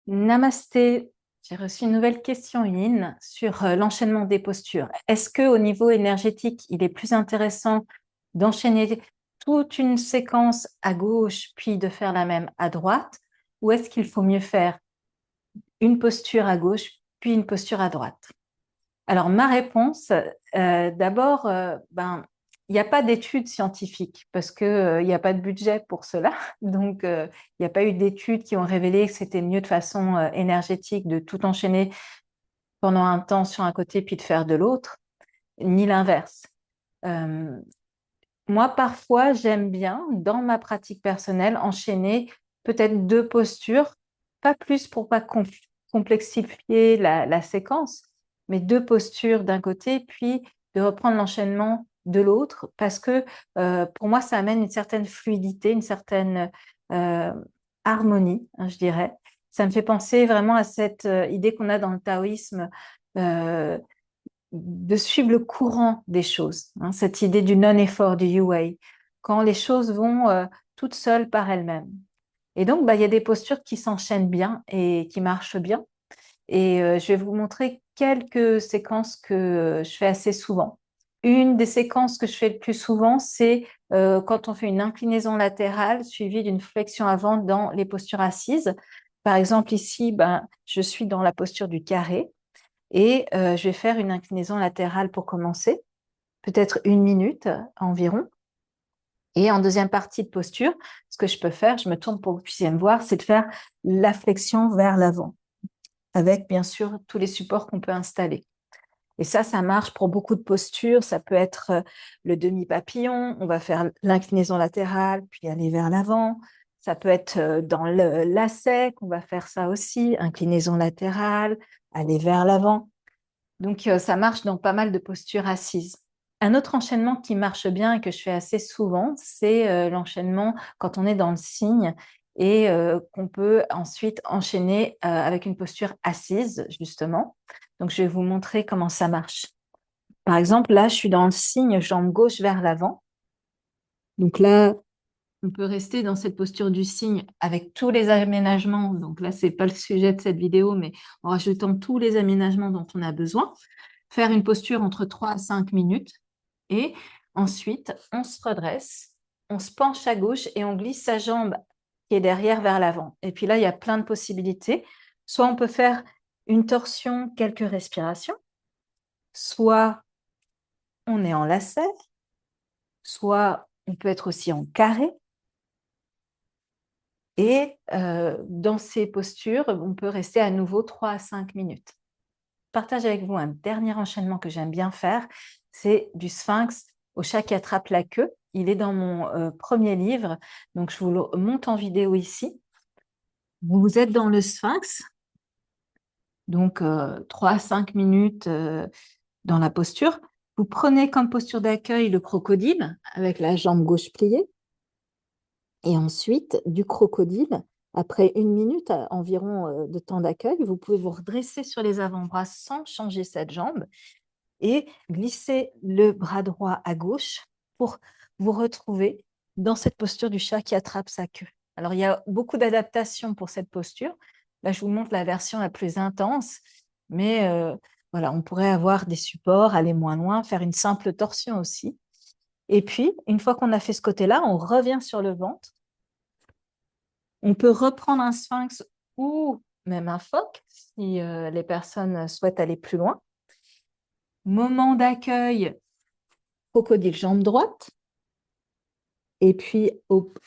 Namasté, j'ai reçu une nouvelle question in sur l'enchaînement des postures. Est-ce qu'au niveau énergétique, il est plus intéressant d'enchaîner toute une séquence à gauche, puis de faire la même à droite, ou est-ce qu'il faut mieux faire une posture à gauche, puis une posture à droite? Alors, ma réponse, d'abord, il n'y a pas d'études scientifiques parce qu'il n'y a pas de budget pour cela. Donc, il n'y a pas eu d'études qui ont révélé que c'était mieux de façon énergétique de tout enchaîner pendant un temps sur un côté puis de faire de l'autre, ni l'inverse. Euh, Moi, parfois, j'aime bien, dans ma pratique personnelle, enchaîner peut-être deux postures, pas plus pour pas complexifier la séquence, mais deux postures d'un côté, puis de reprendre l'enchaînement de l'autre, parce que pour moi, ça amène une certaine fluidité, une certaine euh, harmonie, hein, je dirais. Ça me fait penser vraiment à cette idée qu'on a dans le taoïsme. euh, de suivre le courant des choses, hein, cette idée du non-effort, du Yu-Wei, quand les choses vont toutes seules par elles-mêmes. Et donc, il y a des postures qui s'enchaînent bien et qui marchent bien. Et je vais vous montrer quelques séquences que je fais assez souvent. Une des séquences que je fais le plus souvent, c'est quand on fait une inclinaison latérale suivie d'une flexion avant dans les postures assises. Par exemple, ici, je suis dans la posture du carré. Et je vais faire une inclinaison latérale pour commencer, peut-être 1 minute environ. Et en deuxième partie de posture, ce que je peux faire, je me tourne pour que vous puissiez me voir, c'est de faire la flexion vers l'avant, avec bien sûr tous les supports qu'on peut installer. Et ça marche pour beaucoup de postures. Ça peut être le demi-papillon, on va faire l'inclinaison latérale, puis aller vers l'avant. Ça peut être dans le lacet, on va faire ça aussi, inclinaison latérale, aller vers l'avant. Donc, ça marche dans pas mal de postures assises. Un autre enchaînement qui marche bien et que je fais assez souvent, c'est l'enchaînement quand on est dans le cygne et qu'on peut ensuite enchaîner avec une posture assise, justement. Donc, je vais vous montrer comment ça marche. Par exemple, là, je suis dans le cygne, jambe gauche vers l'avant. Donc là, on peut rester dans cette posture du cygne avec tous les aménagements. Donc là, c'est pas le sujet de cette vidéo, mais en rajoutant tous les aménagements dont on a besoin. Faire une posture entre 3 à 5 minutes. Et ensuite, on se redresse, on se penche à gauche et on glisse sa jambe qui est derrière vers l'avant. Et puis là, il y a plein de possibilités. Soit on peut faire une torsion, quelques respirations, soit on est en lacet, soit on peut être aussi en carré. Et dans ces postures, on peut rester à nouveau 3 à 5 minutes. Je partage avec vous un dernier enchaînement que j'aime bien faire, c'est du sphinx au chat qui attrape la queue. Il est dans mon premier livre, donc je vous le monte en vidéo ici. Vous êtes dans le sphinx, donc 3 à 5 minutes dans la posture. Vous prenez comme posture d'accueil le crocodile avec la jambe gauche pliée. Et ensuite, du crocodile, après 1 minute environ de temps d'accueil, vous pouvez vous redresser sur les avant-bras sans changer cette jambe et glisser le bras droit à gauche pour vous retrouver dans cette posture du chat qui attrape sa queue. Alors, il y a beaucoup d'adaptations pour cette posture. Là, je vous montre la version la plus intense, mais voilà, on pourrait avoir des supports, aller moins loin, faire une simple torsion aussi. Et puis, une fois qu'on a fait ce côté-là, on revient sur le ventre. On peut reprendre un sphinx ou même un phoque si les personnes souhaitent aller plus loin. Moment d'accueil, crocodile jambe droite. Et puis,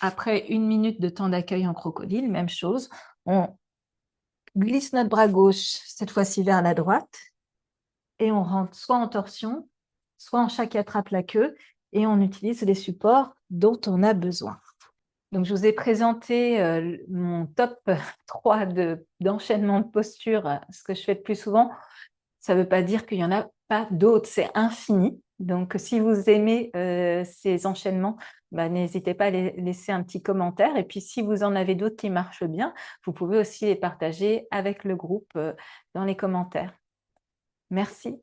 après 1 minute de temps d'accueil en crocodile, même chose, on glisse notre bras gauche, cette fois-ci vers la droite, et on rentre soit en torsion, soit en chat qui attrape la queue, et on utilise les supports dont on a besoin. Donc, je vous ai présenté mon top 3 d'enchaînement de posture, ce que je fais le plus souvent. Ça ne veut pas dire qu'il n'y en a pas d'autres, c'est infini. Donc, si vous aimez ces enchaînements, n'hésitez pas à laisser un petit commentaire. Et puis, si vous en avez d'autres qui marchent bien, vous pouvez aussi les partager avec le groupe dans les commentaires. Merci.